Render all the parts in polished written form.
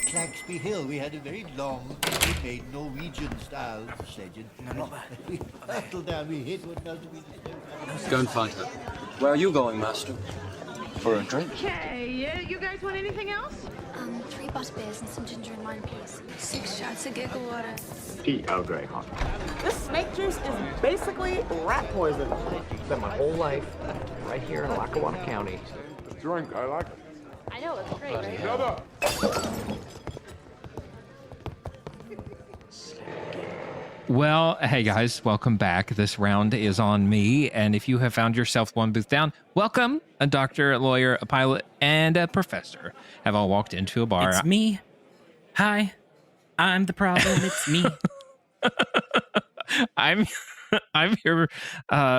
Claxby Hill. We had a very long, homemade Norwegian-style sledge. We hurtled down, we hit what else we did. Go and find her. Where are you going, Master? For a drink? Okay, you guys want anything else? 3 butterbeers and some ginger and lime, please. 6 shots of giggle water. Tea Earl Grey hot. This snake juice is basically rat poison. Spent my whole life right here in Lackawanna County. Drink, I like it. I know, it's great, right? Shut up. Well, hey guys, welcome back. This round is on me, and if you have found yourself one booth down, welcome. A doctor, a lawyer, a pilot, and a professor have all walked into a bar. It's me. Hi, I'm the problem. It's me. I'm your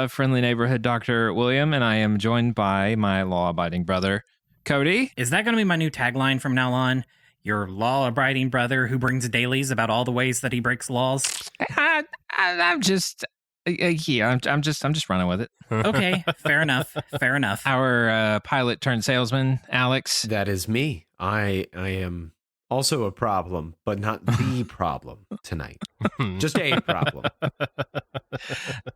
friendly neighborhood Dr. William, and I am joined by my law-abiding brother, Cody. Is that going to be my new tagline from now on? Your law-abiding brother who brings dailies about all the ways that he breaks laws? I'm just running with it. Okay, fair enough. Fair enough. Our pilot turned salesman, Alex. That is me. I am also a problem, but not the problem tonight. Just a problem.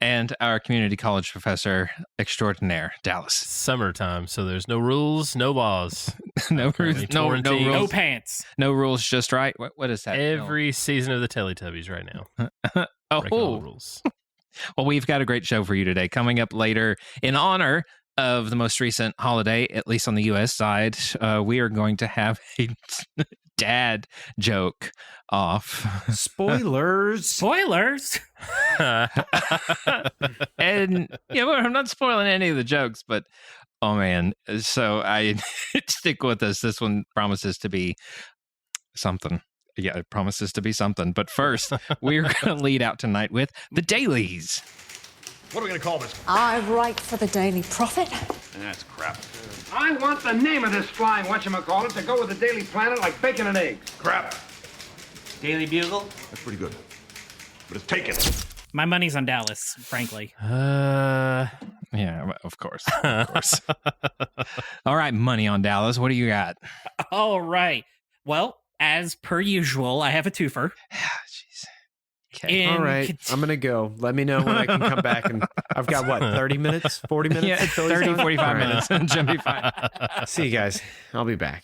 And our community college professor extraordinaire, Dallas. Summertime, so there's no rules, no laws. No rules, no rules. No pants. No rules, just right. What is that? Every season of the Teletubbies right now. Breaking all the rules. Well, we've got a great show for you today. Coming up later, in honor of the most recent holiday, at least on the U.S. side, we are going to have a dad joke off. Spoilers. Spoilers. And I'm not spoiling any of the jokes, but oh man, so I stick with us. This one promises to be something. Yeah, it promises to be something. But first, we're going to lead out tonight with the dailies. What are we going to call this? I write for the Daily Prophet. That's crap. I want the name of this flying whatchamacallit to go with the Daily Planet like bacon and eggs. Crap. Daily Bugle? That's pretty good. But it's taken. My money's on Dallas, frankly. Yeah, of course. Of course. All right, money on Dallas. What do you got? All right. Well, as per usual, I have a twofer. Jeez. Okay. All right, I'm going to go. Let me know when I can come back. And I've got, 30 minutes, 40 minutes? Yeah, 30, 45 minutes. Jim be fine. See you guys. I'll be back.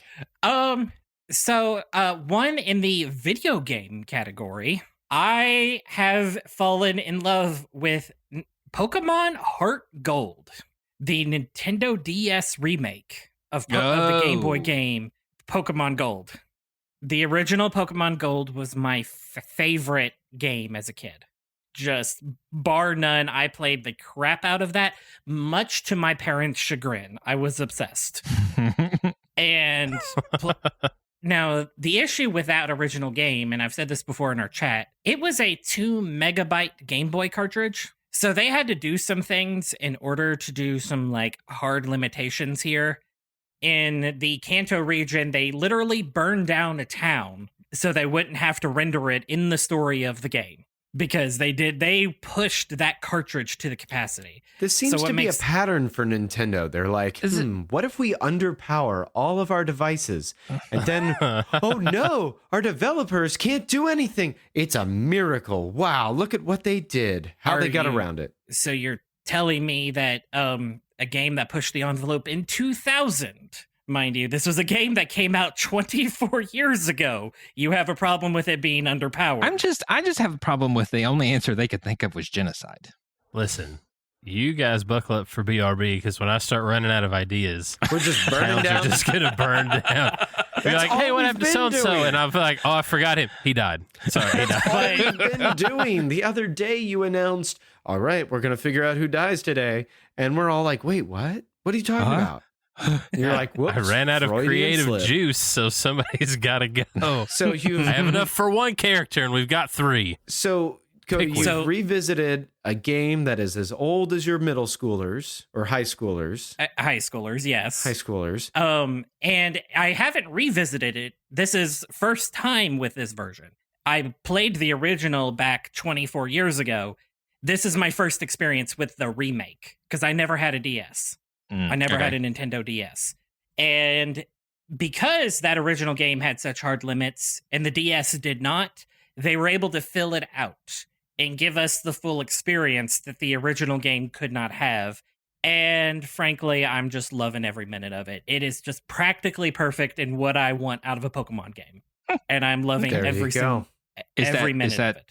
So one in the video game category, I have fallen in love with Pokemon Heart Gold, the Nintendo DS remake of the Game Boy game Pokemon Gold. The original Pokemon Gold was my favorite game as a kid. Just bar none, I played the crap out of that, much to my parents' chagrin. I was obsessed. And now, the issue with that original game, and I've said this before in our chat, it was a 2 megabyte Game Boy cartridge. So they had to do some things in order to do some hard limitations here. In the Kanto region, they literally burned down a town so they wouldn't have to render it in the story of the game. Because they pushed that cartridge to the capacity. This seems to be a pattern for Nintendo. They're like, what if we underpower all of our devices? And then, oh no, our developers can't do anything. It's a miracle. Wow, look at what they did. How they got around it. So you're telling me that a game that pushed the envelope in 2000, mind you, this was a game that came out 24 years ago. You have a problem with it being underpowered. I just have a problem with the only answer they could think of was genocide. Listen, you guys buckle up for BRB, because when I start running out of ideas, we're just burning down. We're just going to burn down. Be like, hey, what happened to so-and-so? And I'm like, oh, I forgot him. He died. Sorry, he died. What have you been doing? The other day you announced, all right, we're going to figure out who dies today. And we're all like, wait, what? What are you talking about? And you're like, whoops. I ran out of Freudian creative slip. juice, so somebody's got to go. So I have enough for one character, and we've got 3. So, Cody, you've revisited a game that is as old as your middle schoolers or high schoolers. High schoolers, yes. High schoolers. And I haven't revisited it. This is first time with this version. I played the original back 24 years ago. This is my first experience with the remake, because I never had a DS. I never had a Nintendo DS. And because that original game had such hard limits and the DS did not, they were able to fill it out and give us the full experience that the original game could not have. And frankly, I'm just loving every minute of it. It is just practically perfect in what I want out of a Pokemon game. And I'm loving every minute of it.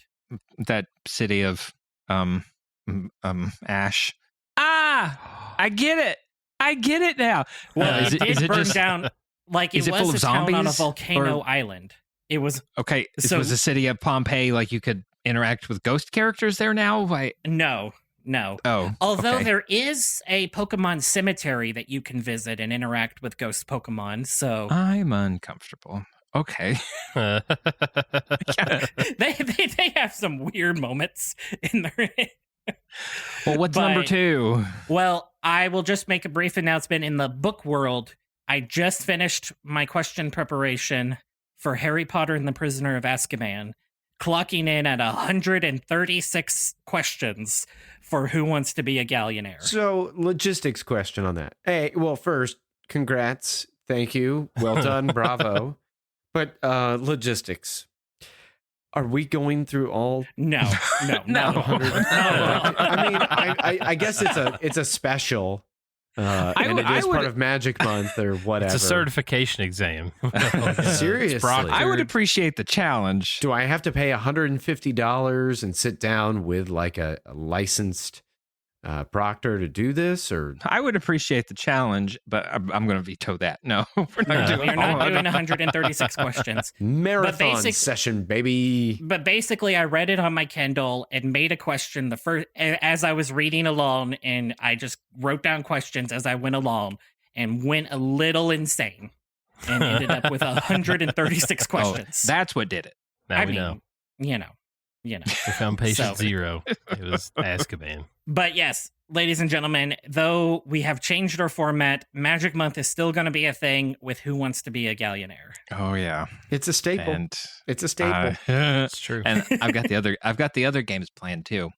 That city of Ash. I get it. I get it now. Well, it did burn down like it was a town on a volcano island. It was okay. So, it was a city of Pompeii. Like you could interact with ghost characters there now. No. Oh, although okay. there is a Pokemon cemetery that you can visit and interact with ghost Pokemon. So I'm uncomfortable. Okay. they have some weird moments in there. Well, what's number 2? Well, I will just make a brief announcement. In the book world, I just finished my question preparation for Harry Potter and the Prisoner of Azkaban, clocking in at 136 questions for Who Wants to Be a Gallionaire. So, logistics question on that. Hey, well, first, congrats. Thank you. Well done. Bravo. But logistics. Are we going through all? No. I mean, I guess it's a special, and it is part of Magic Month or whatever. It's a certification exam. Seriously, I would appreciate the challenge. Do I have to pay $150 and sit down with like a licensed proctor to do this, or I would appreciate the challenge, but I'm going to veto that. No, we're not doing 136 questions. Marathon session, baby. But basically, I read it on my Kindle and made a question the first as I was reading along, and I just wrote down questions as I went along and went a little insane and ended up with 136 questions. That's what did it. Now we know. You know. We found patient 0. It was Azkaban. But yes, ladies and gentlemen, though we have changed our format, Magic Month is still going to be a thing with Who Wants to Be a Gallionaire. Oh yeah, it's a staple. And, it's a staple. It's true. And I've got the other games planned too.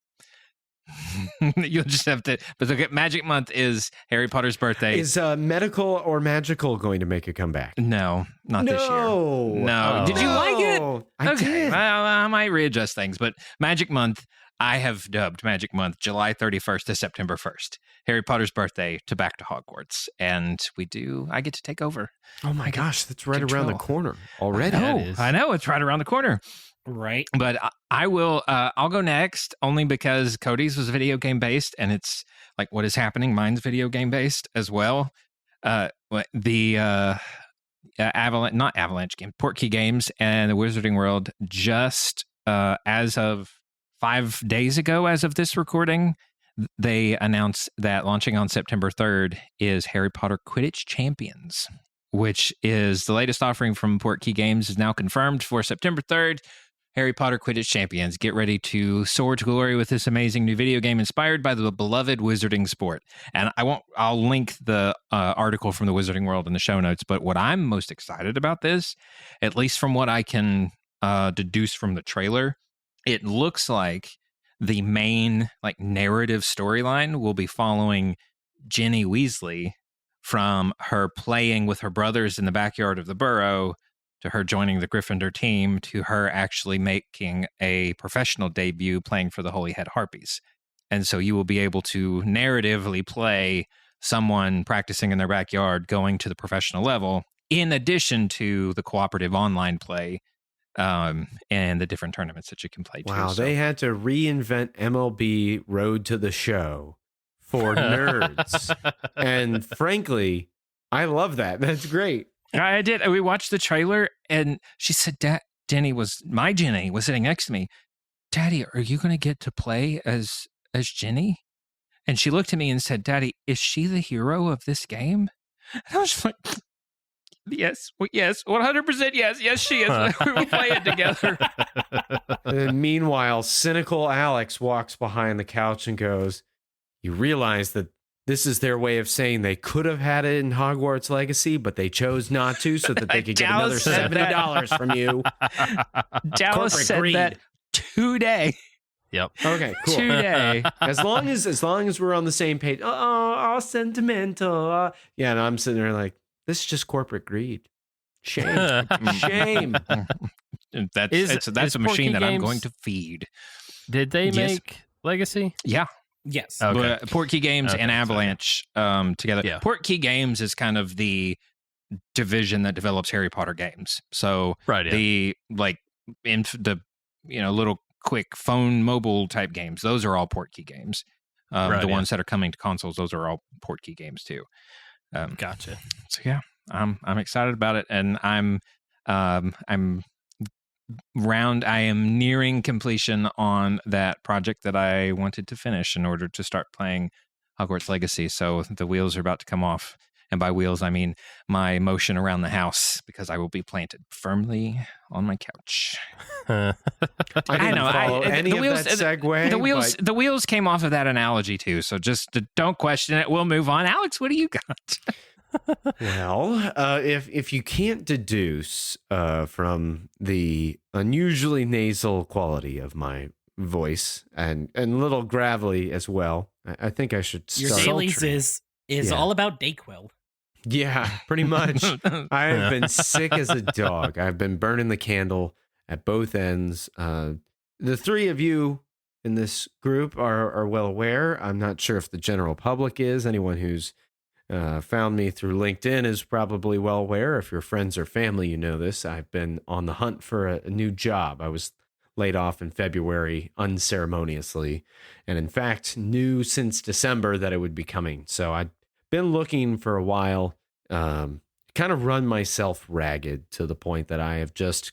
You'll just have to. But look at Magic Month is Harry Potter's birthday. Is medical or magical going to make a comeback? No, not this year. No. Did you like it? I did. Well, I might readjust things, but Magic Month, I have dubbed Magic Month July 31st to September 1st. Harry Potter's birthday to Back to Hogwarts, and I get to take over. Oh my gosh, that's right around the corner already. I know it's right around the corner. Right. But I will, I'll go next only because Cody's was video game based and it's like what is happening. Mine's video game based as well. The Avalanche game, Portkey Games and the Wizarding World just as of 5 days ago, as of this recording, they announced that launching on September 3rd is Harry Potter Quidditch Champions, which is the latest offering from Portkey Games, is now confirmed for September 3rd. Harry Potter Quidditch Champions. Get ready to soar to glory with this amazing new video game inspired by the beloved wizarding sport. And I'll link the article from the Wizarding World in the show notes. But what I'm most excited about this, at least from what I can deduce from the trailer, it looks like the main narrative storyline will be following Ginny Weasley from her playing with her brothers in the backyard of the Burrow to her joining the Gryffindor team, to her actually making a professional debut playing for the Holy Head Harpies. And so you will be able to narratively play someone practicing in their backyard going to the professional level, in addition to the cooperative online play and the different tournaments that you can play. Wow, too. They had to reinvent MLB Road to the Show for nerds. And frankly, I love that. That's great. I did. We watched the trailer, and she said, Jenny was sitting next to me. Daddy, are you going to get to play as Ginny? And she looked at me and said, Daddy, is she the hero of this game? And I was just like, yes, 100% yes. Yes, she is. We will play it together. And meanwhile, cynical Alex walks behind the couch and goes, you realize that this is their way of saying they could have had it in Hogwarts Legacy, but they chose not to so that they could get another $70 from you. Dallas said that today. Yep. Okay, cool. Today. As long as we're on the same page. Oh, all sentimental. Yeah, and I'm sitting there like, this is just corporate greed. Shame. Shame. That's a machine Porky that I'm Games- going to feed. Did they Yes. make Legacy? Yeah. Yes. Okay. Portkey Games and Okay, Avalanche together. Yeah. Portkey Games is kind of the division that develops Harry Potter games. So Right, yeah. the little quick phone mobile type games, those are all Portkey Games. Right, the yeah. ones that are coming to consoles, those are all Portkey Games too. Gotcha. So yeah, I'm excited about it, and I am nearing completion on that project that I wanted to finish in order to start playing Hogwarts Legacy. So the wheels are about to come off. And by wheels, I mean my motion around the house, because I will be planted firmly on my couch. I didn't follow any of that segue. The wheels came off of that analogy too. So just don't question it. We'll move on. Alex, what do you got? Well, if you can't deduce from the unusually nasal quality of my voice and a little gravelly as well, I think I should Your start. dailies is all about Dayquil. Yeah, pretty much. I have been sick as a dog. I've been burning the candle at both ends. The three of you in this group are well aware. I'm not sure if the general public is. Anyone who's found me through LinkedIn is probably well aware. If you're friends or family, you know this. I've been on the hunt for a new job. I was laid off in February unceremoniously, and in fact knew since December that it would be coming. So I'd been looking for a while, kind of run myself ragged to the point that I have just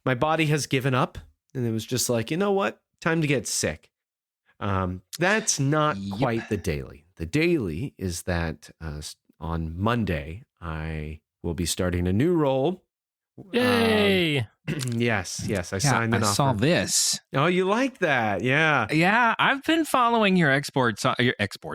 my body has given up, and it was just like, you know what? Time to get sick. That's not quite the daily. The daily is that on Monday, I will be starting a new role. Yay! Yes, I signed an offer. I saw this. Oh, you like that? Yeah. Yeah, I've been following your exploits on your LinkedIn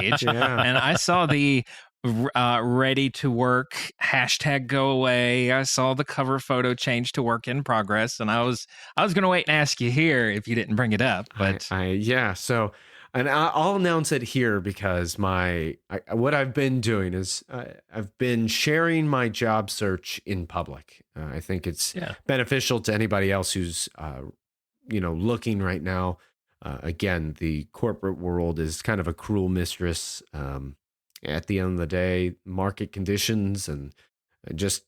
page. Yeah. And I saw the ready to work hashtag go away. I saw the cover photo change to work in progress, and I was going to wait and ask you here if you didn't bring it up, but So, and I'll announce it here because what I've been doing is I've been sharing my job search in public. I think it's beneficial to anybody else who's looking right now. Again, the corporate world is kind of a cruel mistress. At the end of the day, market conditions and just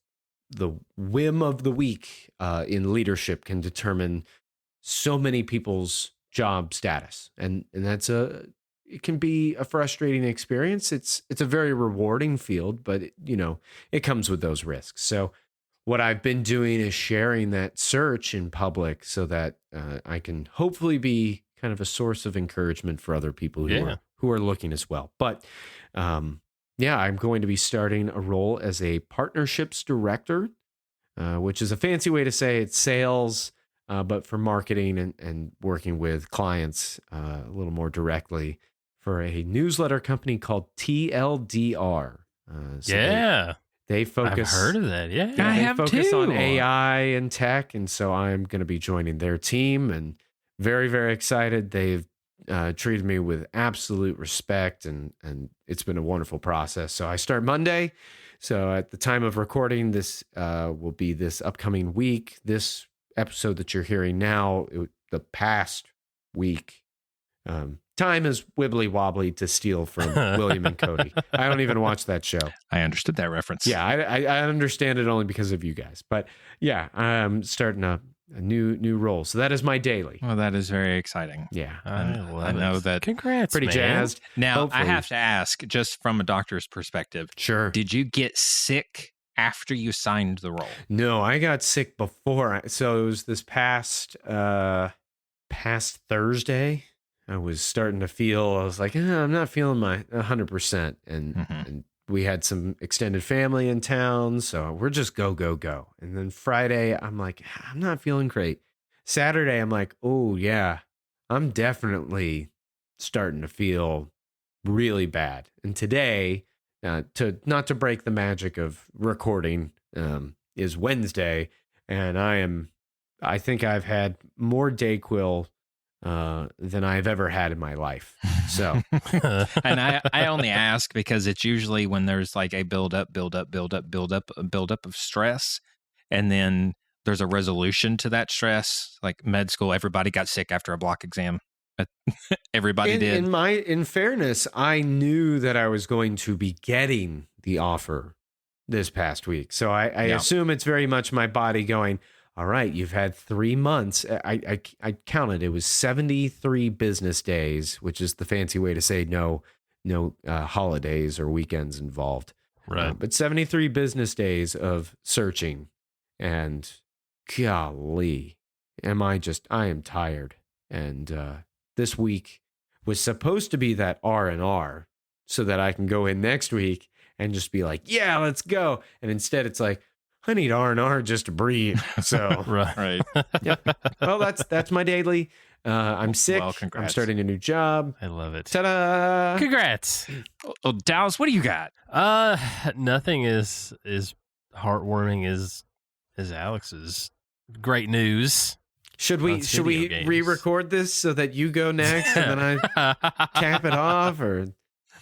the whim of the week in leadership can determine so many people's job status, and it can be a frustrating experience. It's a very rewarding field, but it comes with those risks. So what I've been doing is sharing that search in public so that I can hopefully be kind of a source of encouragement for other people who are looking as well. But I'm going to be starting a role as a partnerships director, which is a fancy way to say it's sales, but for marketing and working with clients a little more directly for a newsletter company called TLDR. They focus. I've heard of that. Yeah, I they have focus too. on AI and tech, and so I'm going to be joining their team, and very, very excited. They've treated me with absolute respect, and it's been a wonderful process. So I start Monday. So at the time of recording, this will be this upcoming week. This episode that you're hearing now, the past week, time is wibbly wobbly to steal from William and Cody. I don't even watch that show. I understood that reference. Yeah, I understand it only because of you guys. But yeah, I'm starting a new role. So that is my daily. Well, that is very exciting. Yeah. I know that. Congrats, pretty man. jazzed. Now, Hopefully. I have to ask, just from a doctor's perspective, Sure. did you get sick after you signed the role? No, I got sick before. So it was this past Thursday. I was starting to feel, I was like, I'm not feeling my 100%. And we had some extended family in town. So we're just go. And then Friday, I'm like, I'm not feeling great. Saturday, I'm like, oh yeah, I'm definitely starting to feel really bad. And today, not to break the magic of recording, is Wednesday. And I think I've had more Dayquil than I've ever had in my life. So, and I only ask because it's usually when there's like a build up of stress, and then there's a resolution to that stress. Like med school, everybody got sick after a block exam. Everybody did. In fairness, I knew that I was going to be getting the offer this past week. So I assume it's very much my body going, all right, you've had 3 months. I counted. It was 73 business days, which is the fancy way to say no holidays or weekends involved. Right. But 73 business days of searching, and golly, I am tired. And this week was supposed to be that R&R so that I can go in next week and just be like, yeah, let's go. And instead it's like, I need R&R just to breathe. So right. Yep. Well, that's my daily. I'm sick. Well, congrats. I'm starting a new job. I love it. Ta-da! Congrats. Oh, Dallas, what do you got? Nothing is heartwarming as Alex's great news. Should we re-record this so that you go next and then I cap it off? Or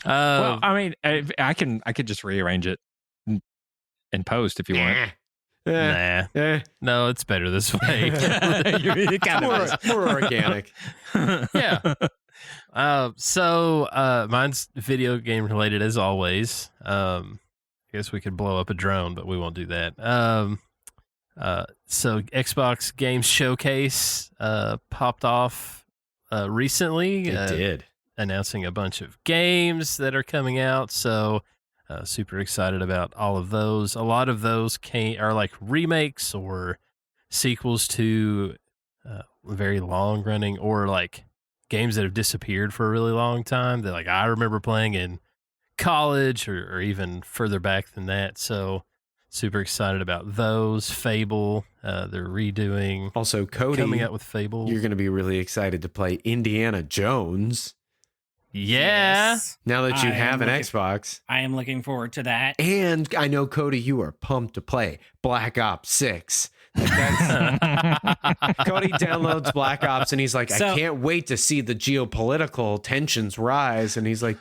well, I mean, I could just rearrange it in post if you want. Nah. No, it's better this way. More organic. Yeah. So mine's video game related as always. I guess we could blow up a drone, but we won't do that. So Xbox Games Showcase popped off recently. It did. Announcing a bunch of games that are coming out. So super excited about all of those. A lot of those are like remakes or sequels to very long running or like games that have disappeared for a really long time that like I remember playing in college or even further back than that. So super excited about those. Fable, they're redoing. Also, Cody, coming out with Fable. You're going to be really excited to play Indiana Jones. Yeah. Yes. Now that you have an Xbox. I am looking forward to that. And I know, Cody, you are pumped to play Black Ops 6. Cody downloads Black Ops and he's like, I can't wait to see the geopolitical tensions rise. And he's like,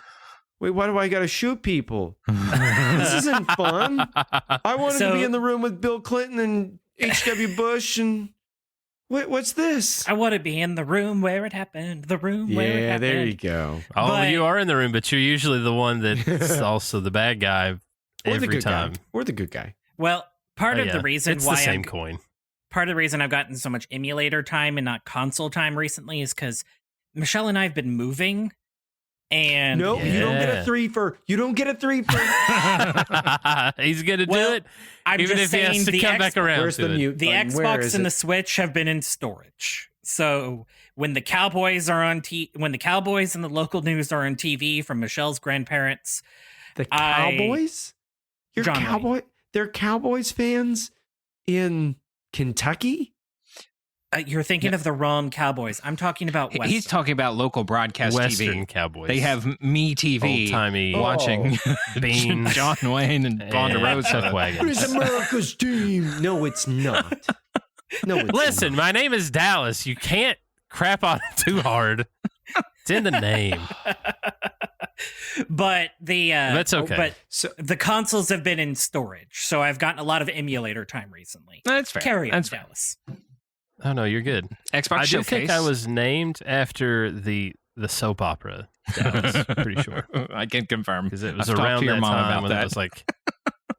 wait, why do I got to shoot people? This isn't fun. I wanted to be in the room with Bill Clinton and H.W. Bush and what's this? I want to be in the room where it happened. The room where it happened. Yeah, there you go. You are in the room, but you're usually the one that's also the bad guy every time. Or the good guy. Well, part of the reason it's why the same coin. Part of the reason I've gotten so much emulator time and not console time recently is because Michelle and I have been moving. And no, you don't get a 3 for. You don't get a 3 for. He's gonna do it, I'm even just if he has to come back around. Where's to the it. mute? The Xbox and the Switch have been in storage. So when the Cowboys are on when the Cowboys and the local news are on TV from Michelle's grandparents, the Cowboys, they're Cowboys fans in Kentucky. You're thinking of the wrong Cowboys. I'm talking about Western. He's talking about local broadcast Western TV. Cowboys. They have Me TV, old-timey watching Beans, John Wayne and Ponderosa. It's America's team. No, it's not. No, it's Listen, my name is Dallas. You can't crap on it too hard. It's in the name. But that's okay. But the consoles have been in storage, so I've gotten a lot of emulator time recently. That's fair. Carry on, That's Dallas. Oh no, you're good. Xbox I do Showcase. think I was named after the soap opera. Dallas, pretty sure. I can confirm because it was I've talked around to your that mom time about when that. it was like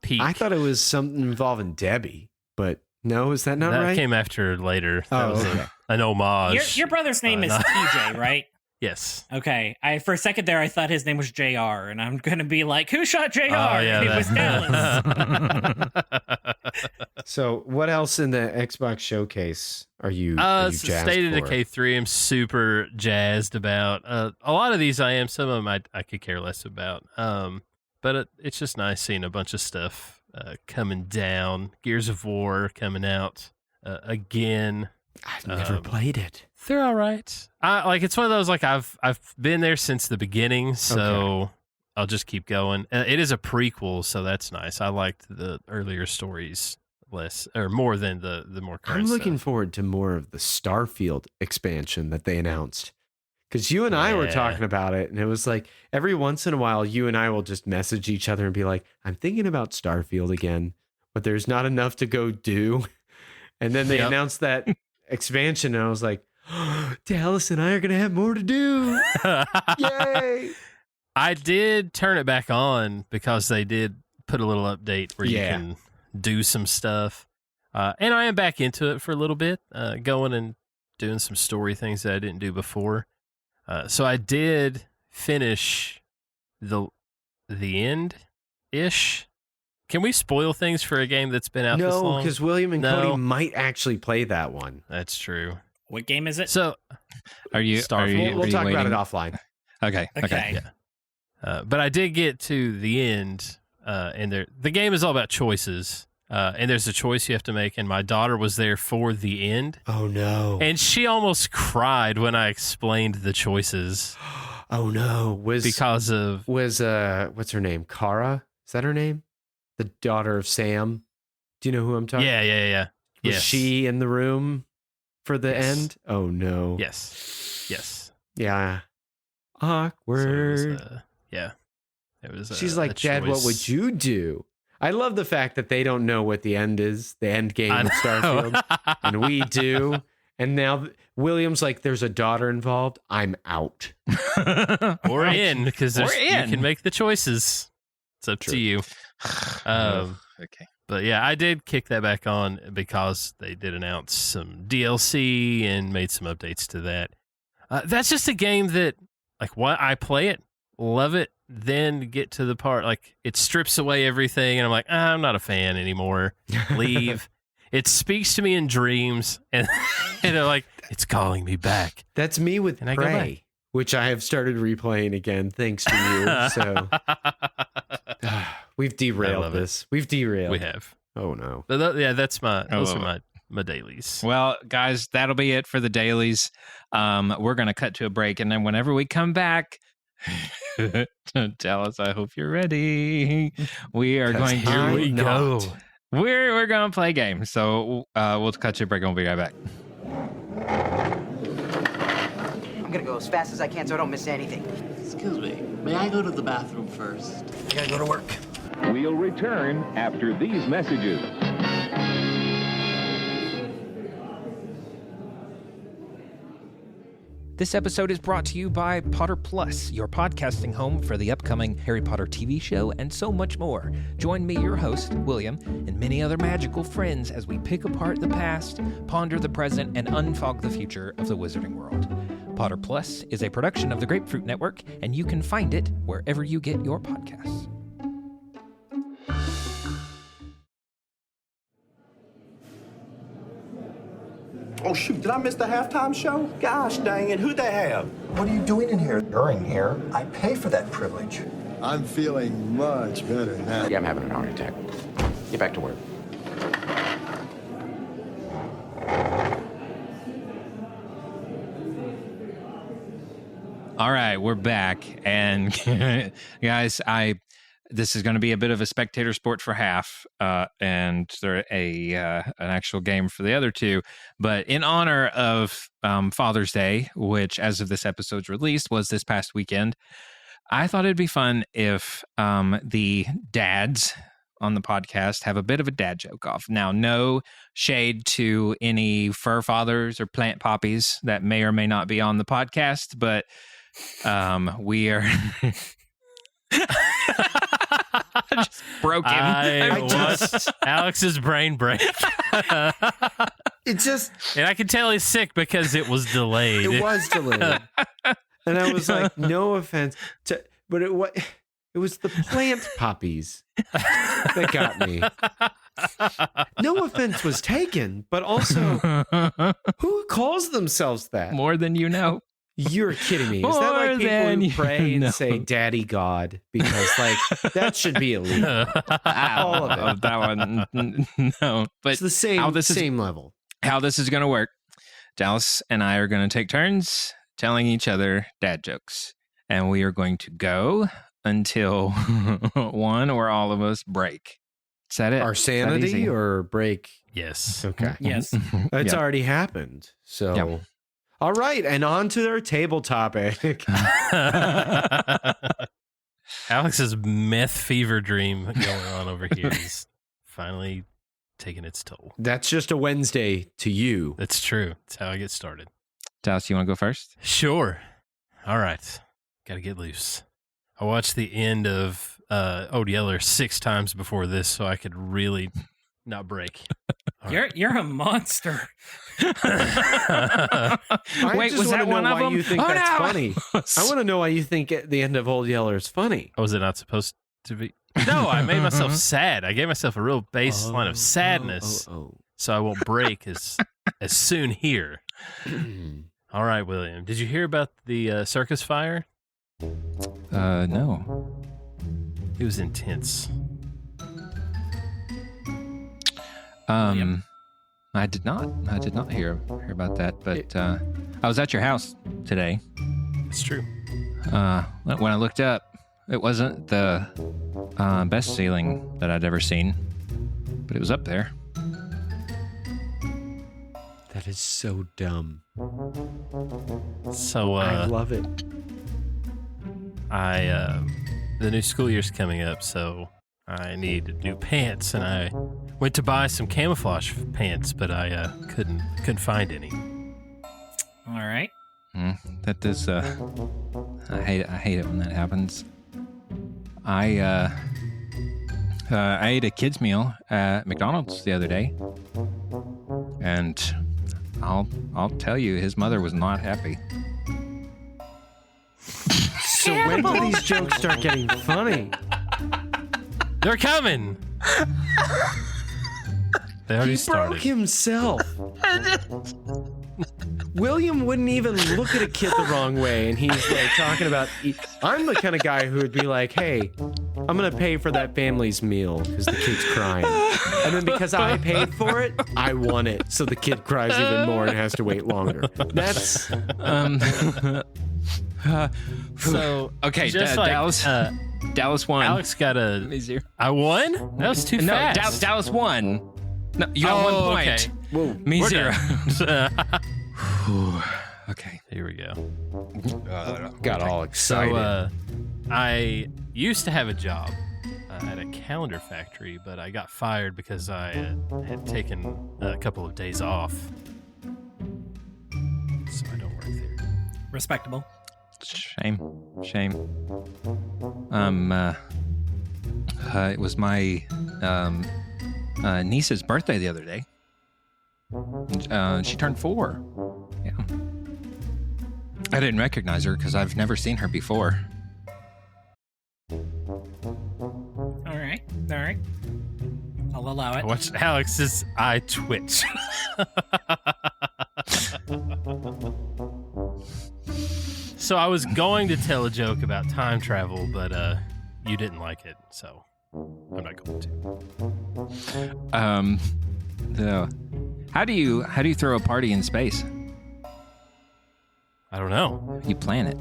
peak. I thought it was something involving Debbie, but no, is that not that right? came after later. That was okay. an homage. Your brother's name is TJ, right? Yes. Okay. For a second there, I thought his name was JR, and I'm going to be like, who shot JR? Yeah, it was Dallas. So what else in the Xbox Showcase are you jazzed State of for? Decay 3, I'm super jazzed about. A lot of these I am. Some of them I could care less about. But it's just nice seeing a bunch of stuff coming down. Gears of War coming out again. I've never played it. They're all right. It's one of those like I've been there since the beginning, so I'll just keep going. It is a prequel, so that's nice. I liked the earlier stories less or more than the more current. I'm looking stuff. forward to more of the Starfield expansion that they announced. Because you and I were talking about it, and it was like every once in a while, you and I will just message each other and be like, I'm thinking about Starfield again, but there's not enough to go do. And then they announced that expansion, and I was like, oh, Dallas and I are going to have more to do. Yay! I did turn it back on because they did put a little update where you can do some stuff. And I am back into it for a little bit, going and doing some story things that I didn't do before. So I did finish the end-ish. Can we spoil things for a game that's been out this long? No, because William and Cody might actually play that one. That's true. What game is it? So, are you? We'll talk about it offline. Okay. Yeah. But I did get to the end, and the game is all about choices. And there's a choice you have to make, and my daughter was there for the end. Oh, no. And she almost cried when I explained the choices. Oh, no. Was what's her name? Kara? Is that her name? The daughter of Sam? Do you know who I'm talking about? Yeah. Was she in the room for the end? Oh, no. Yes. Yeah. Awkward. So it was She's like, Dad, what would you do? I love the fact that they don't know what the end is, the end game of Starfield, and we do. And now William's like, there's a daughter involved. I'm out. Or in, because you can make the choices. It's up True. to you. Okay. But yeah, I did kick that back on because they did announce some DLC and made some updates to that. That's just a game that, like, I play it, love it, then get to the part, like, it strips away everything, and I'm like, I'm not a fan anymore. Leave. It speaks to me in dreams, and they're like, it's calling me back. That's me with Prey, which I have started replaying again, thanks to you. So we've derailed this. We've derailed. We have. Oh, no. But that's those are my dailies. Well, guys, that'll be it for the dailies. We're going to cut to a break, and then whenever we come back, tell us, I hope you're ready. We are going to Here we go. We're going to play a game. So we'll cut to a break and we'll be right back. I'm going to go as fast as I can so I don't miss anything. Excuse me, may I go to the bathroom first? I got to go to work. We'll return after these messages. This episode is brought to you by Potter Plus, your podcasting home for the upcoming Harry Potter TV show and so much more. Join me, your host, William, and many other magical friends as we pick apart the past, ponder the present, and unfog the future of the wizarding world. Potter Plus is a production of the Grapefruit Network, and you can find it wherever you get your podcasts. Oh, shoot, did I miss the halftime show? Gosh dang it, who'd they have? What are you doing in here? You're in here. I pay for that privilege. I'm feeling much better now. Yeah, I'm having an heart attack. Get back to work. All right, we're back. And guys, this is going to be a bit of a spectator sport for half, and there an actual game for the other two. But in honor of Father's Day, which as of this episode's release was this past weekend, I thought it'd be fun if the dads on the podcast have a bit of a dad joke off. Now, no shade to any fur fathers or plant poppies that may or may not be on the podcast, but we are... just broken. I watched Alex's brain break. It just... And I can tell he's sick because it was delayed. It was delayed. And I was like, no offense. But it was the plant poppies that got me. No offense was taken, but also, who calls themselves that? More than you know. You're kidding me. Is that like people who pray and say Daddy God? Because like that should be illegal. All of it. That one. No. But it's the same level. How this is going to work. Dallas and I are going to take turns telling each other dad jokes. And we are going to go until one or all of us break. Is that it? Our sanity or break? Yes. Okay. Yes. It's Yeah. already happened. So, Yeah. all right. And on to our table topic. Alex's meth fever dream going on over here is finally taking its toll. That's just a Wednesday to you. That's true. That's how I get started. Dallas, you want to go first? Sure. All right. Got to get loose. I watched the end of Old Yeller 6 times before this so I could really not break. You're a monster. I Wait, just was want that to know one of why them? you think Oh, that's no! funny. I want to know why you think the end of Old Yeller is funny. Was it not supposed to be? No, I made myself sad. I gave myself a real baseline of sadness so I won't break as soon here. All right, William. Did you hear about the circus fire? No. It was intense. I did not hear about that, but I was at your house today. It's true. When I looked up, it wasn't the best ceiling that I'd ever seen, but it was up there. That is so dumb. So I love it. The new school year's coming up, so I need new pants, and I went to buy some camouflage pants, but I couldn't find any. All right. That is, I hate it when that happens. I ate a kid's meal at McDonald's the other day, and I'll tell you, his mother was not happy. So when do these jokes start getting funny? They're coming. They already He started. broke himself. William wouldn't even look at a kid the wrong way, and he's like talking about. I'm the kind of guy who would be like, "Hey, I'm gonna pay for that family's meal because the kid's crying," and then because I paid for it, I want it, so the kid cries even more and has to wait longer. That's So okay, just like, Dallas won. Alex got a. Easier. I won? That was too fast. Dallas won. No, you got 1 point. Okay. Whoa, Me We're 0. done. Okay. Here we go. got all excited. So, I used to have a job at a calendar factory, but I got fired because I had taken a couple of days off. So I don't work there. Respectable. Shame. It was my niece's birthday the other day. She turned 4. Yeah. I didn't recognize her because I've never seen her before. All right. I'll allow it. I watched Alex's eye twitch. So I was going to tell a joke about time travel, but you didn't like it, so I'm not going to. How do you throw a party in space? I don't know. You plan it.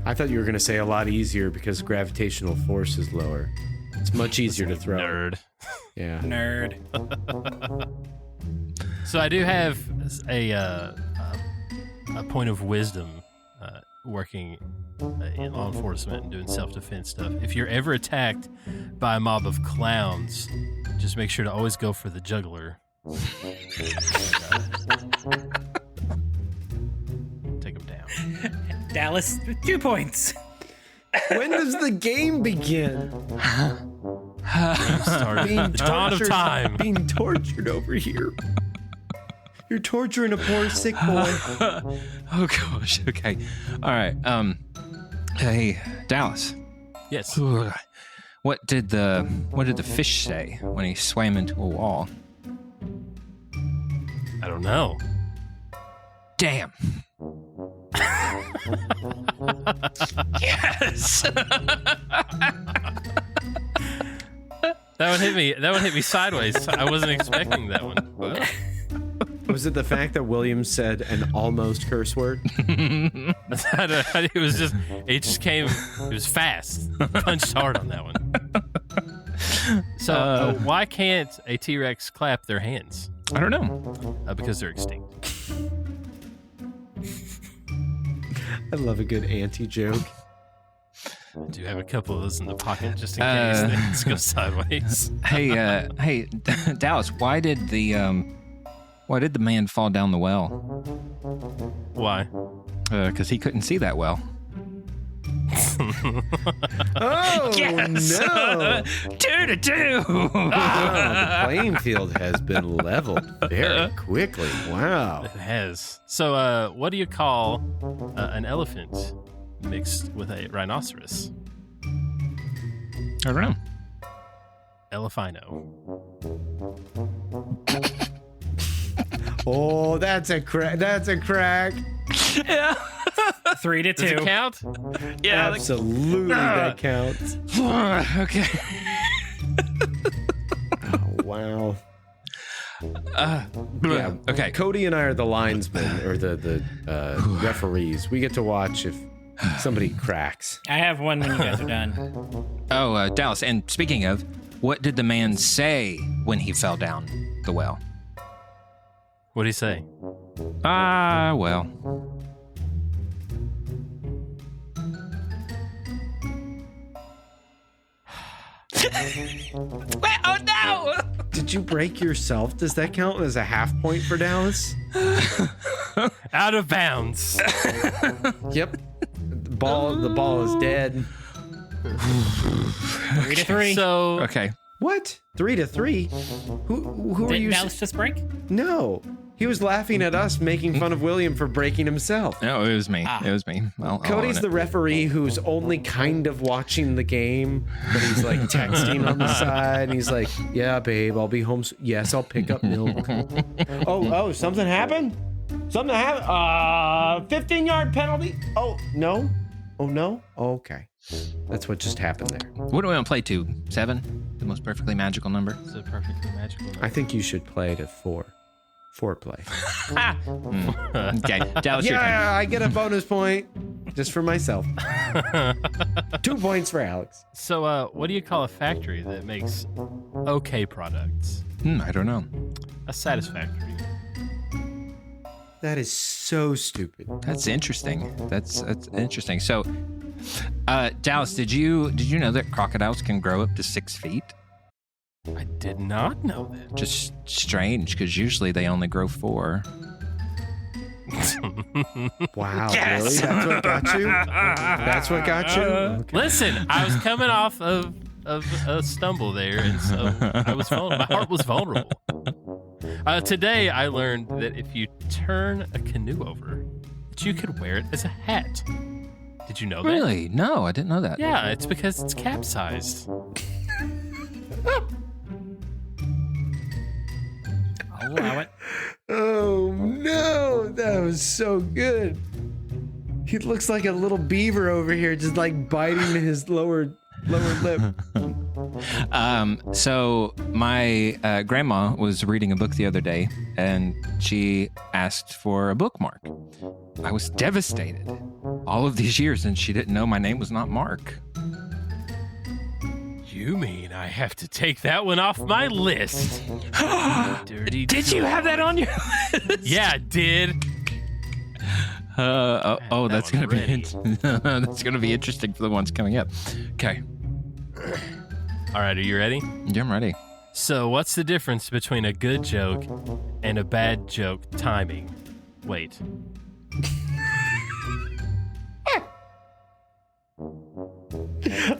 I thought you were gonna say a lot easier because gravitational force is lower. It's much easier to throw. Nerd. Yeah. Nerd. So I do have a point of wisdom working in law enforcement and doing self-defense stuff. If you're ever attacked by a mob of clowns, just make sure to always go for the juggler. Take them down. Dallas, 2 points. When does the game begin? The dawn of time. Being tortured over here. You're torturing a poor sick boy. Oh gosh. Okay. All right. Hey, Dallas. Yes. What did the fish say when he swam into a wall? I don't know. Damn. Yes. That one hit me sideways. I wasn't expecting that one. Was it the fact that William said an almost curse word? It was just came. It was fast. Punched hard on that one. So why can't a T-Rex clap their hands? I don't know. Because they're extinct. I love a good anti-joke. I do have a couple of those in the pocket just in case things go sideways. Hey, Dallas, why did the man fall down the well? Why? Because he couldn't see that well. Oh, yes! no. 2-2. The playing field has been leveled very quickly. Wow. It has. So, what do you call an elephant mixed with a rhinoceros? I don't know. Elephino. Oh, that's a crack. That's a crack. Yeah. 3-2. Does it count? Yeah. Absolutely, that counts. Okay. Oh, wow. Yeah. Okay. Cody and I are the linesmen or the referees. We get to watch if somebody cracks. I have one when you guys are done. Oh, Dallas. And speaking of, what did the man say when he fell down the well? What'd he say? Well. Wait, oh no! Did you break yourself? Does that count as a half point for Dallas? Out of bounds. Yep. The ball is dead. 3-3. So okay. What? 3-3? Who are you? Did Dallas just break? No. He was laughing at us making fun of William for breaking himself. No, it was me. It was me. I'll Cody's own the it. referee who's only kind of watching the game, but he's like texting on the side. And he's like, "Yeah, babe, I'll be home. Yes, I'll pick up milk." Oh, something happened? Something happened? 15-yard penalty? Oh, no. Oh, no? Oh, okay. That's what just happened there. What do we want to play to? 7? The most perfectly magical number? It's a perfectly magical number. I think you should play to 4. Foreplay. Okay, Dallas, your turn. Yeah, I get a bonus point just for myself. 2 points for Alex. So, what do you call a factory that makes okay products? I don't know. A satisfactory. That is so stupid. That's interesting. That's interesting. So, Dallas, did you know that crocodiles can grow up to 6 feet? I did not know that. Just strange, because usually they only grow 4. Wow, Yes! really? That's what got you? That's what got you? Okay. Listen, I was coming off of a stumble there, and so my heart was vulnerable. Today, I learned that if you turn a canoe over, that you could wear it as a hat. Did you know that? Really? No, I didn't know that. Yeah, it's because it's capsized. I'll allow it. Oh, no. That was so good. He looks like a little beaver over here, just like biting his lower lip. So my grandma was reading a book the other day, and she asked for a bookmark. I was devastated. All of these years, and she didn't know my name was not Mark. You mean I have to take that one off my list? Dirty Did you have that on your list? Yeah, I did. That's gonna be that's gonna be interesting for the ones coming up. Okay. All right, are you ready? Yeah, I'm ready. So, what's the difference between a good joke and a bad joke timing? Wait.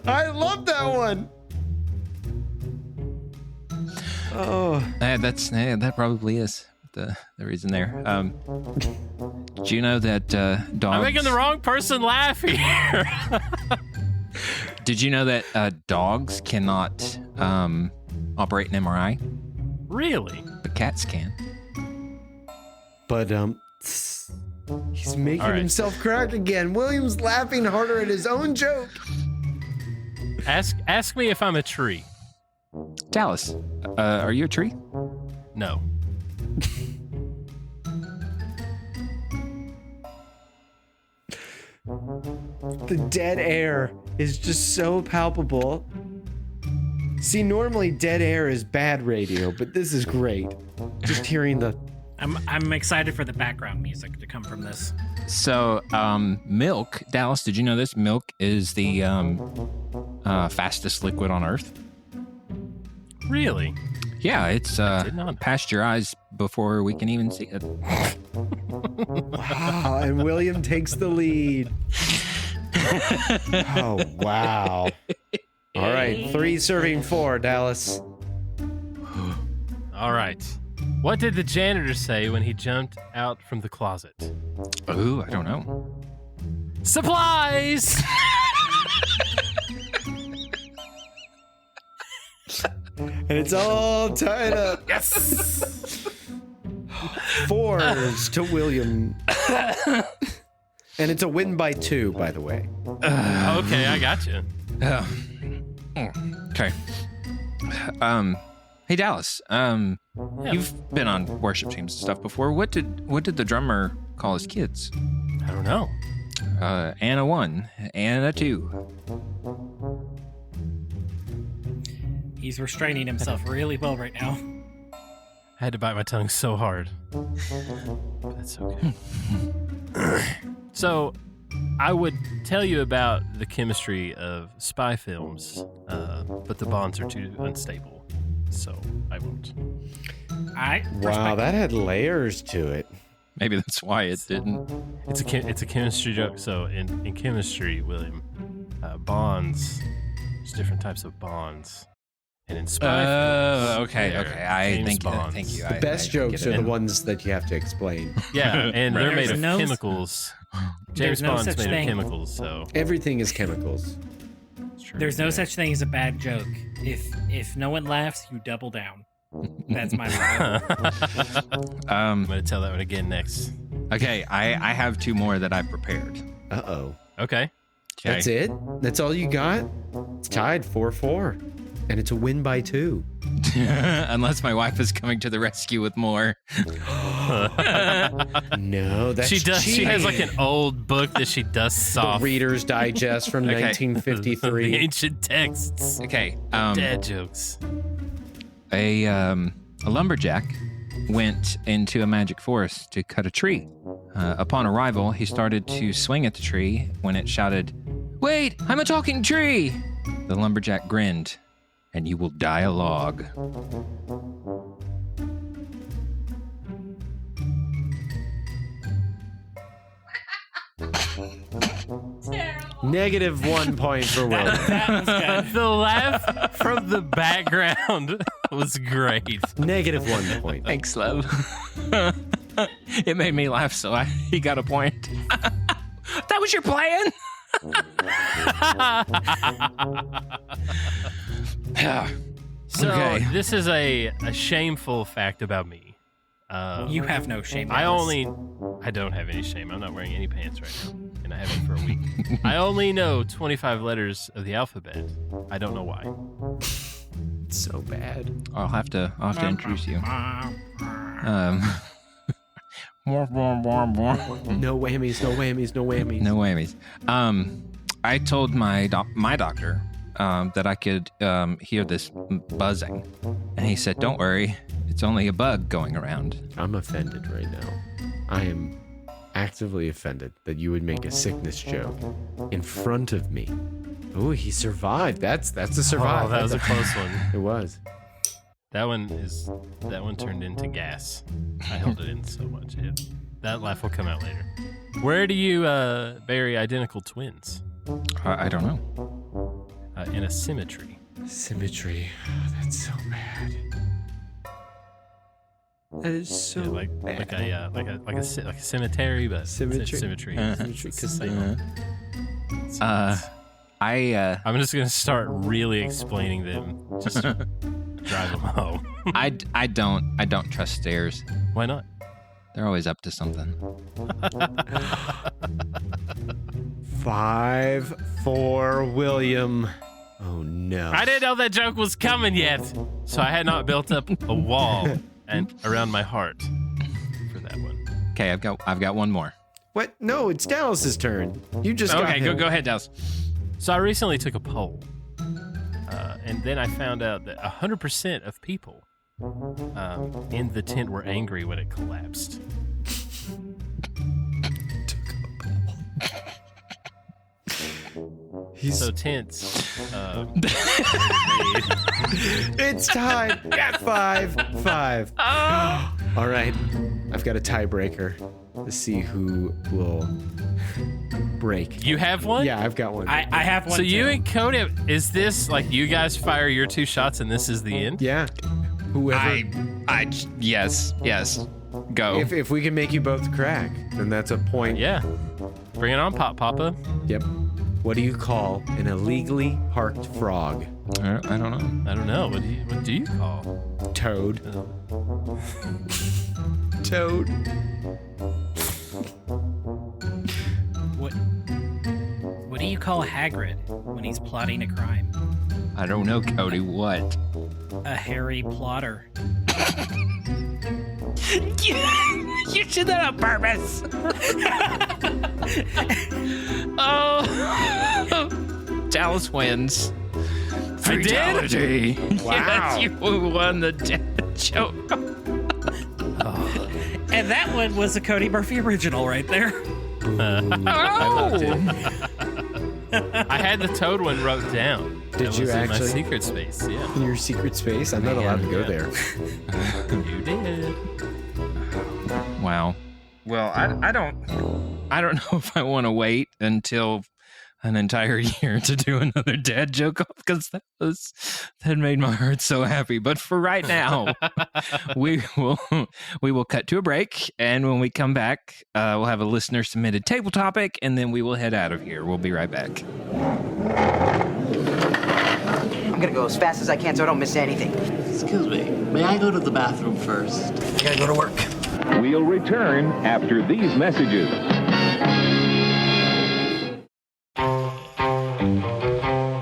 I love that one. Oh, that probably is the reason there. Do you know that dogs? I'm making the wrong person laugh here. Did you know that dogs cannot operate an MRI? Really? But cats can. But he's making All right. himself crack again. William's laughing harder at his own joke. Ask me if I'm a tree. Dallas, are you a tree? No. The dead air is just so palpable. See, normally dead air is bad radio, but this is great. Just hearing the... I'm excited for the background music to come from this. So, milk, Dallas, did you know this? Milk is the fastest liquid on Earth. Really? Yeah, it's pasteurized before we can even see it. Wow, and William takes the lead. Oh, wow. All right, 3 serving 4, Dallas. All right. What did the janitor say when he jumped out from the closet? Ooh, I don't know. Supplies! And it's all tied up. Yes! 4s to William. And it's a win by 2, by the way. Okay, I got you. Okay. Hey Dallas. You've been on worship teams and stuff before. What did the drummer call his kids? I don't know. Anna 1, Anna 2. He's restraining himself really well right now. I had to bite my tongue so hard. That's okay. So, I would tell you about the chemistry of spy films, but the bonds are too unstable, so I won't. Wow, that had layers to it. Maybe that's why it didn't. It's a chemistry joke. So in chemistry, William, bonds, there's different types of bonds. And in spy films, okay. I thank you. The best jokes are the ones that you have to explain. Yeah, and they're made of no chemicals. James Bond's made of chemicals, so everything is chemicals. There's no such thing as a bad joke. If no one laughs, you double down. That's my motto. I'm gonna tell that one again next. Okay, I have 2 more that I prepared. Uh-oh. Okay. That's it? That's all you got? It's tied 4-4. And it's a win by 2. Unless my wife is coming to the rescue with more. No, that's she does. cheating. She has like an old book that she dusts off. The Reader's Digest from 1953. The ancient texts. Okay. Dad jokes. A lumberjack went into a magic forest to cut a tree. Upon arrival, he started to swing at the tree when it shouted, "Wait, I'm a talking tree!" The lumberjack grinned, "And you will die a log." Negative 1 point for Will. That was good. The laugh from the background was great. Negative 1 point. Thanks, love. It made me laugh, so he got a point. That was your plan? So Okay. this is a shameful fact about me. You have no shame. I don't have any shame. I'm not wearing any pants right now, and I haven't for a week. I only know 25 letters of the alphabet. I don't know why. It's so bad. I'll have to introduce you. No whammies, no whammies, no whammies. No whammies. I told my doctor that I could hear this buzzing, and he said, "Don't worry, it's only a bug going around." I'm offended right now. I am actively offended that you would make a sickness joke in front of me. Oh, he survived. That's a survive. Oh, that was a close one. It was. That one turned into gas. I held it in so much. That laugh will come out later. Where do you bury identical twins? I don't know. In a cemetery. Symmetry. Oh, that's so bad. That is so like a cemetery, but symmetry. I'm just gonna start really explaining them. Just drive them home. I don't trust stairs. Why not? They're always up to something. 5-4, William. Oh no! I didn't know that joke was coming yet, so I had not built up a wall and around my heart for that one. Okay, I've got one more. What? No, it's Dallas's turn. You just got okay. him. Go ahead, Dallas. So I recently took a poll, and then I found out that 100% of people in the tent were angry when it collapsed. He's so tense. It's time. 5-5. All right. I've got a tiebreaker to see who will break. You have one? Yeah, I've got one. I have one. So too. you and Cody, is this like you guys fire your 2 shots and this is the end? Yeah. Whoever. Yes. Go. If we can make you both crack, then that's a point. Yeah. Bring it on, Papa. Yep. What do you call an illegally parked frog? I don't know. What do you call? Toad. Toad. What do you call Hagrid when he's plotting a crime? I don't know, Cody. What? A hairy plotter. You did that on purpose. Oh, Dallas wins. Fatality. Wow. Yes, you won the dad joke. And that one was a Cody Murphy original right there. I loved it. I had the Toad one wrote down. Did you actually? In my secret space, yeah. In your secret space? I'm not allowed to go there. You did. Wow. Well, I don't know if I want to wait until an entire year to do another dad joke off, because that made my heart so happy. But for right now, we will cut to a break, and when we come back, we'll have a listener submitted table topic, and then we will head out of here. We'll be right back. I'm gonna go as fast as I can so I don't miss anything. Excuse me, may I go to the bathroom first? I gotta go to work. We'll return after these messages.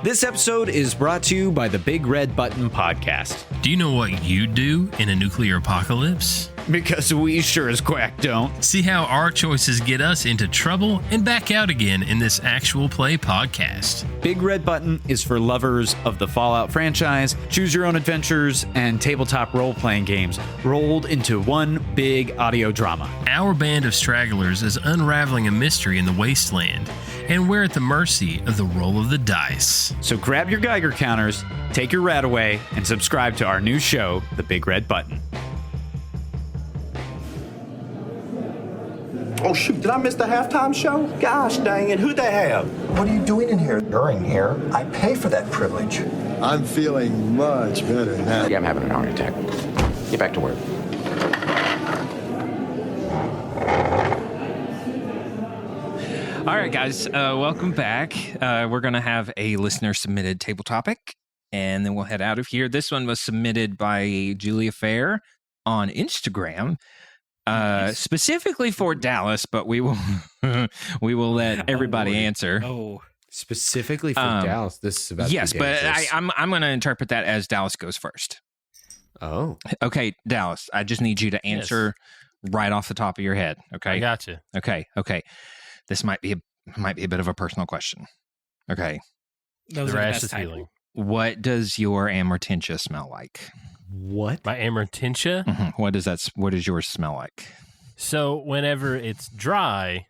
This episode is brought to you by the Big Red Button Podcast. Do you know what you'd do in a nuclear apocalypse? Because we sure as quack don't. See how our choices get us into trouble and back out again in this actual play podcast. Big Red Button is for lovers of the Fallout franchise, choose your own adventures, and tabletop role-playing games rolled into one big audio drama. Our band of stragglers is unraveling a mystery in the wasteland, and we're at the mercy of the roll of the dice. So grab your Geiger counters, take your rat away, and subscribe to our new show, The Big Red Button. Oh, shoot, did I miss the halftime show? Gosh dang it, who'd they have? What are you doing in here? During here, I pay for that privilege. I'm feeling much better now. Yeah, I'm having a heart attack. Get back to work. All right, guys, welcome back. We're going to have a listener-submitted table topic, and then we'll head out of here. This one was submitted by Julia Fair on Instagram, specifically for Dallas, but we will let everybody answer. Oh, specifically for Dallas. This is about yes, but I'm going to interpret that as Dallas goes first. Oh, okay, Dallas. I just need you to answer right off the top of your head. Okay, I got you. Okay. This might be a bit of a personal question. Okay. Those the are rash the best is type. healing. What does your amortentia smell like? What? My amortentia? Mm-hmm. What does yours smell like? So whenever it's dry,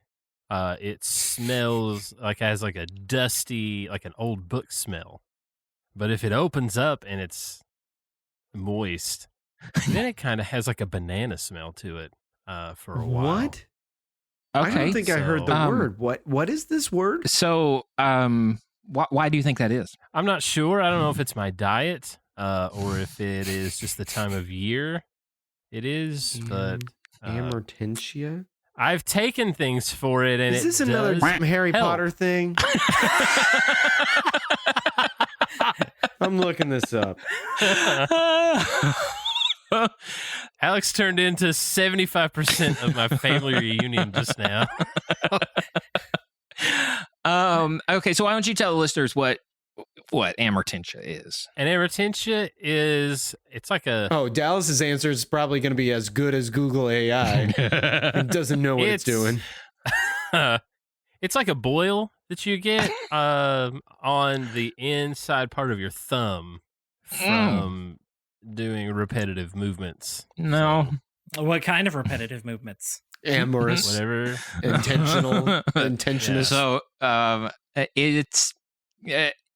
it smells like it has like a dusty, like an old book smell. But if it opens up and it's moist, then it kind of has like a banana smell to it for a while. What? Okay. I don't think I heard the word. What is this word? So, why do you think that is? I'm not sure. I don't know if it's my diet or if it is just the time of year it is, but amortentia? I've taken things for it, and is this another Harry Potter thing? I'm looking this up. Alex turned into 75% of my family reunion just now. Okay, so why don't you tell the listeners what amortentia is? An amortentia is, it's like a... Oh, Dallas's answer is probably going to be as good as Google AI. It doesn't know what it's doing. It's like a boil that you get on the inside part of your thumb. from doing repetitive movements. No. What kind of repetitive movements? Amorous, whatever, intentional, intentionist. So it's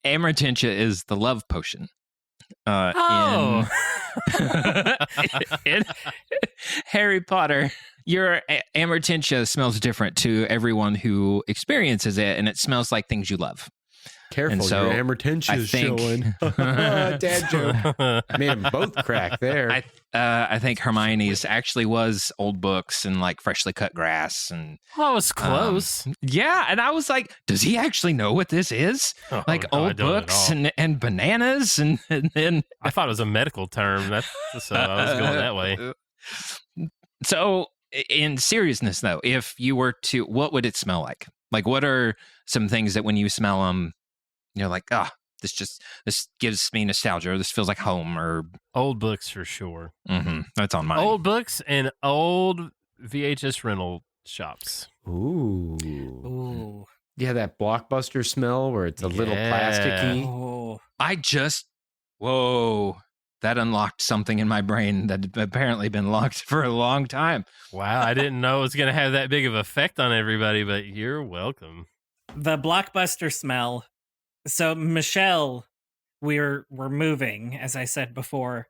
Amortentia is the love potion. In Harry Potter, your Amortentia smells different to everyone who experiences it, and it smells like things you love. Careful, and so your Amortentia is showing. Dad joke. Made them both crack there. I think Hermione's actually was old books and like freshly cut grass and. Oh, it's close. Yeah, and I was like, does he actually know what this is? Like old books and bananas and then. I thought it was a medical term. That's so I was going that way. So, in seriousness, though, if you were to, what would it smell like? Like, what are some things that when you smell them, you're like, this gives me nostalgia, or this feels like home, or old books for sure. Mm-hmm. That's on mine. Old books and old VHS rental shops. Ooh. Yeah, that Blockbuster smell where it's a little plasticky. Oh. Whoa. That unlocked something in my brain that had apparently been locked for a long time. Wow, I didn't know it was going to have that big of an effect on everybody, but you're welcome. The Blockbuster smell. So Michelle, we're moving, as I said before,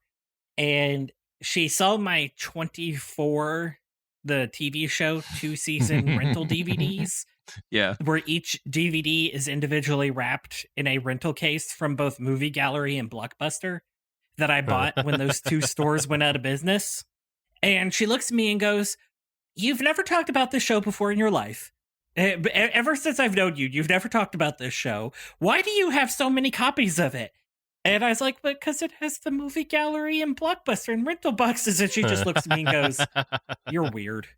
and she saw my 24, the TV show, 2-season rental DVDs. Yeah. Where each DVD is individually wrapped in a rental case from both Movie Gallery and Blockbuster that I bought when those two stores went out of business. And she looks at me and goes, "You've never talked about this show before in your life. Ever since I've known you, you've never talked about this show. Why do you have so many copies of it?" And I was like, "Because it has the Movie Gallery and Blockbuster and rental boxes." And she just looks at me and goes, "You're weird."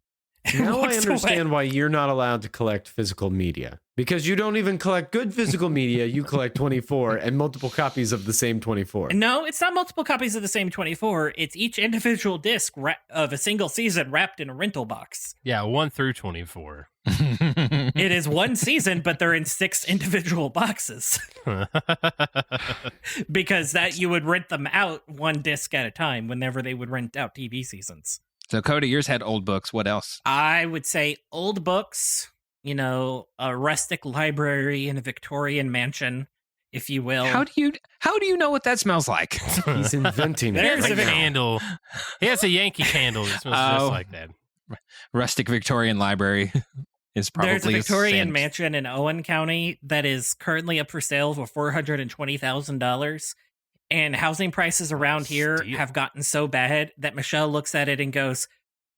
Now I understand why you're not allowed to collect physical media. Because you don't even collect good physical media. You collect 24 and multiple copies of the same 24. No, it's not multiple copies of the same 24. It's each individual disc of a single season wrapped in a rental box. Yeah, 1 through 24. It is one season, but they're in 6 individual boxes. Because that you would rent them out one disc at a time whenever they would rent out TV seasons. So, Cody, yours had old books. What else? I would say old books, a rustic library in a Victorian mansion, if you will. How do you know what that smells like? He's inventing it. There's a candle. He has a Yankee candle that smells just like that. Rustic Victorian library is probably There's a Victorian mansion in Owen County that is currently up for sale for $420,000. And housing prices around here have gotten so bad that Michelle looks at it and goes,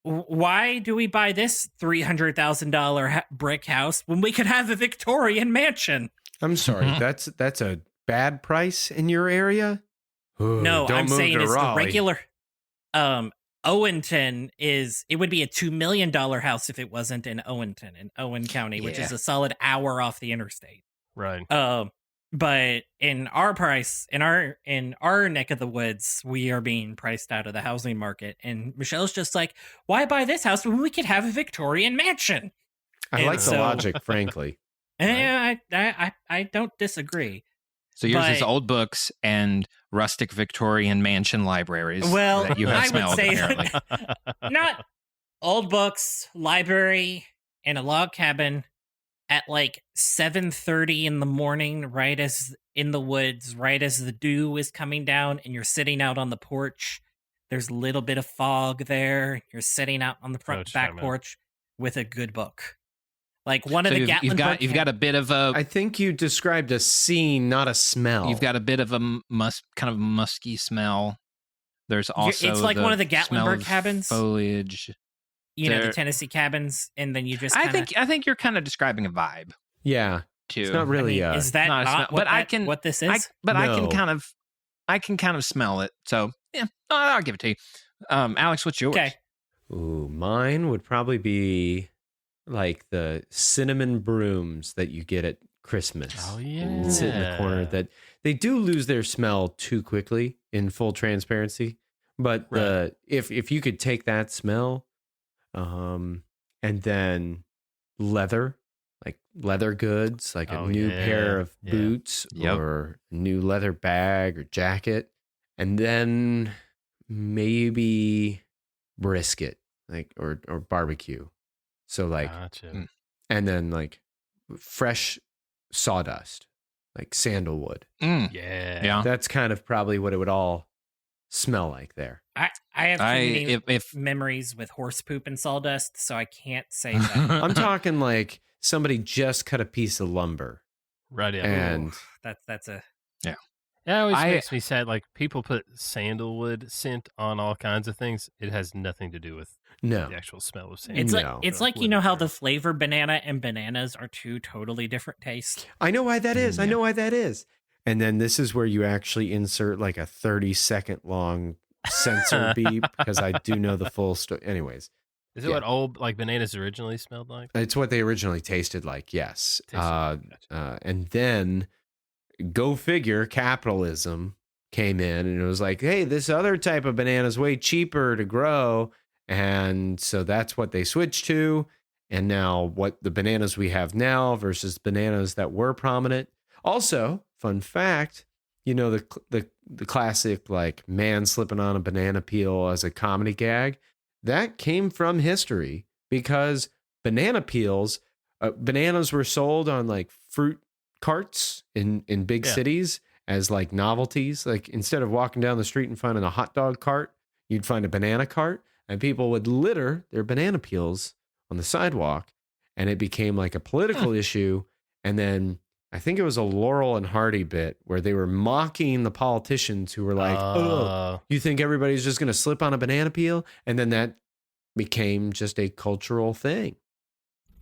"Why do we buy this $300,000 brick house when we could have a Victorian mansion?" I'm sorry, that's a bad price in your area? No, I'm saying it's the Raleigh. regular. Owenton it would be a $2 million house if it wasn't in Owenton in Owen County, which is a solid hour off the interstate. Right. But in our neck of the woods, we are being priced out of the housing market. And Michelle's just like, "Why buy this house when we could have a Victorian mansion?" I like the logic, frankly. I don't disagree. So yours is old books and rustic Victorian mansion libraries. Well, that you have I smelled, would say apparently. Not old books, library, and a log cabin at like 7:30 in the morning, right as in the woods, right as the dew is coming down, and you're sitting out on the porch. There's a little bit of fog there. You're sitting out on the back porch with a good book. Like one of the Gatlinburg. You've got a bit of a. I think you described a scene, not a smell. You've got a bit of a kind of musky smell. There's also it's like one of the Gatlinburg cabins. Foliage. The Tennessee cabins, and then you just. I think you're kind of describing a vibe. Yeah, too. It's not really. Is that not what this is? I can kind of smell it. So yeah, I'll give it to you. Alex, what's yours? Okay. Ooh, mine would probably be like the cinnamon brooms that you get at Christmas. Oh yeah, sit in the corner. That they do lose their smell too quickly. In full transparency, but if you could take that smell. And then leather, like leather goods, like a new pair of boots or a new leather bag or jacket, and then maybe brisket, like or barbecue. So like, Gotcha. and then like fresh sawdust, like sandalwood. Yeah. That's kind of probably what it would all smell like there. I have too many memories with horse poop and sawdust, so I can't say that. I'm talking like somebody just cut a piece of lumber. Right. Yeah. And that's a yeah. It always makes me sad. Like people put sandalwood scent on all kinds of things. It has nothing to do with the actual smell of sandalwood. It's like you know how the flavor banana and bananas are two totally different tastes. I know why that is. I know why that is. And then this is where you actually insert like a 30-second long censor beep because I do know the full story. Anyways. Is it what old like bananas originally smelled like? It's what they originally tasted like, yes. And then, go figure, capitalism came in and it was like, hey, this other type of banana is way cheaper to grow. And so that's what they switched to. And now what the bananas we have now versus bananas that were prominent. Also, fun fact, you know, the classic like man slipping on a banana peel as a comedy gag, that came from history because banana peels, bananas were sold on like fruit carts in big cities as like novelties. Like instead of walking down the street and finding a hot dog cart, you'd find a banana cart and people would litter their banana peels on the sidewalk. And it became like a political issue. And then I think it was a Laurel and Hardy bit where they were mocking the politicians who were like, oh, you think everybody's just going to slip on a banana peel? And then that became just a cultural thing.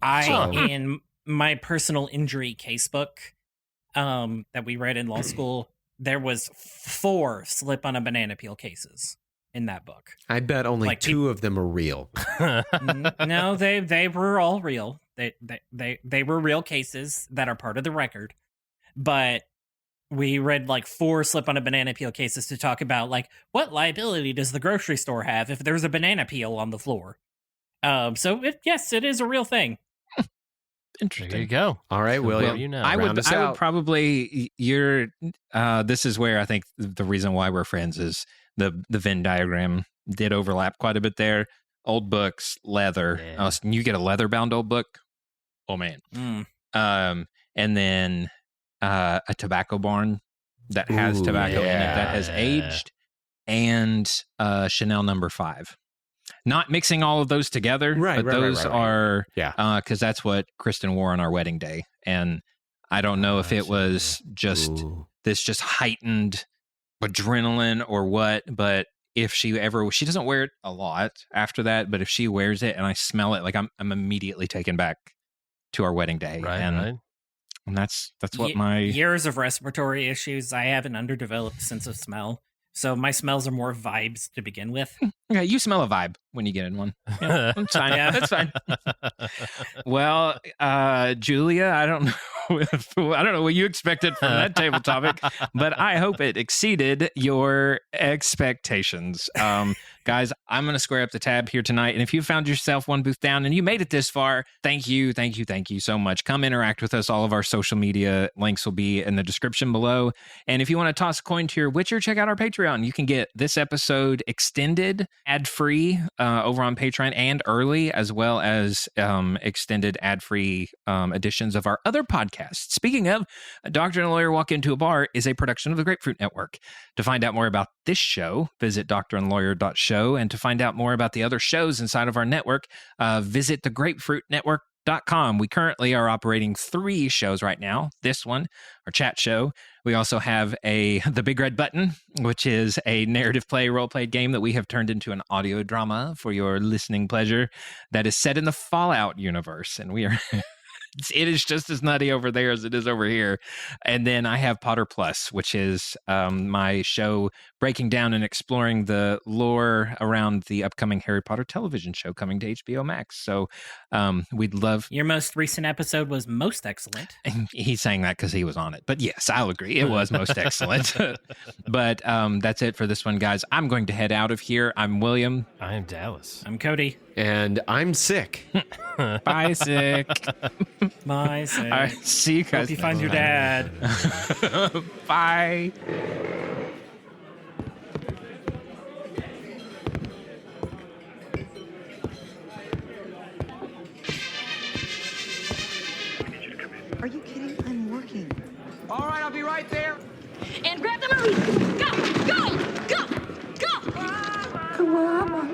In my personal injury casebook that we read in law school, there was 4 slip on a banana peel cases in that book. I bet only like 2 of them are real. No, they were all real. They were real cases that are part of the record. But we read like 4 slip on a banana peel cases to talk about like what liability does the grocery store have if there's a banana peel on the floor. So yes, it is a real thing. Interesting. There you go. All right, William. You know. I would probably this is where I think the reason why we're friends is the Venn diagram did overlap quite a bit there. Old books, leather. Yeah. You get a leather bound old book. Oh man. And then a tobacco barn that has tobacco in it that has aged, and Chanel number 5. Not mixing all of those together, but those are because that's what Kristen wore on our wedding day, and I don't know if it was just this just heightened adrenaline or what, but if she doesn't wear it a lot after that, but if she wears it and I smell it, like I'm immediately taken back to our wedding day, and that's what my years of respiratory issues. I have an underdeveloped sense of smell. So my smells are more vibes to begin with. Yeah, you smell a vibe when you get in one. Yeah, that's fine. That's fine. Well, Julia, I don't know what you expected from that table topic, but I hope it exceeded your expectations. Guys, I'm going to square up the tab here tonight. And if you found yourself one booth down and you made it this far, thank you so much. Come interact with us. All of our social media links will be in the description below. And if you want to toss a coin to your Witcher, check out our Patreon. You can get this episode extended, ad-free over on Patreon, and early, as well as extended ad-free editions of our other podcasts. Speaking of, A Doctor and a Lawyer Walk Into a Bar is a production of the Grapefruit Network. To find out more about this show, visit drandlawyer.show. And to find out more about the other shows inside of our network, visit thegrapefruitnetwork.com. We currently are operating 3 shows right now. This one, our chat show. We also have The Big Red Button, which is a narrative play, role-play game that we have turned into an audio drama for your listening pleasure that is set in the Fallout universe. And we are... It is just as nutty over there as it is over here. And then I have Potter Plus, which is my show breaking down and exploring the lore around the upcoming Harry Potter television show coming to HBO Max. So we'd love... Your most recent episode was most excellent. He's saying that because he was on it. But yes, I'll agree. It was most excellent. But that's it for this one, guys. I'm going to head out of here. I'm William. I am Dallas. I'm Cody. And I'm sick. Bye, sick. Bye, sick. All right, see you guys. Hope you find your dad. Bye.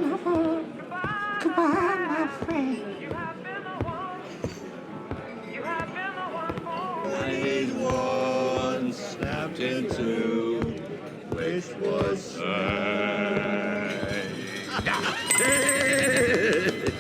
lover. Goodbye, my friend. Night one snapped in two, which was say.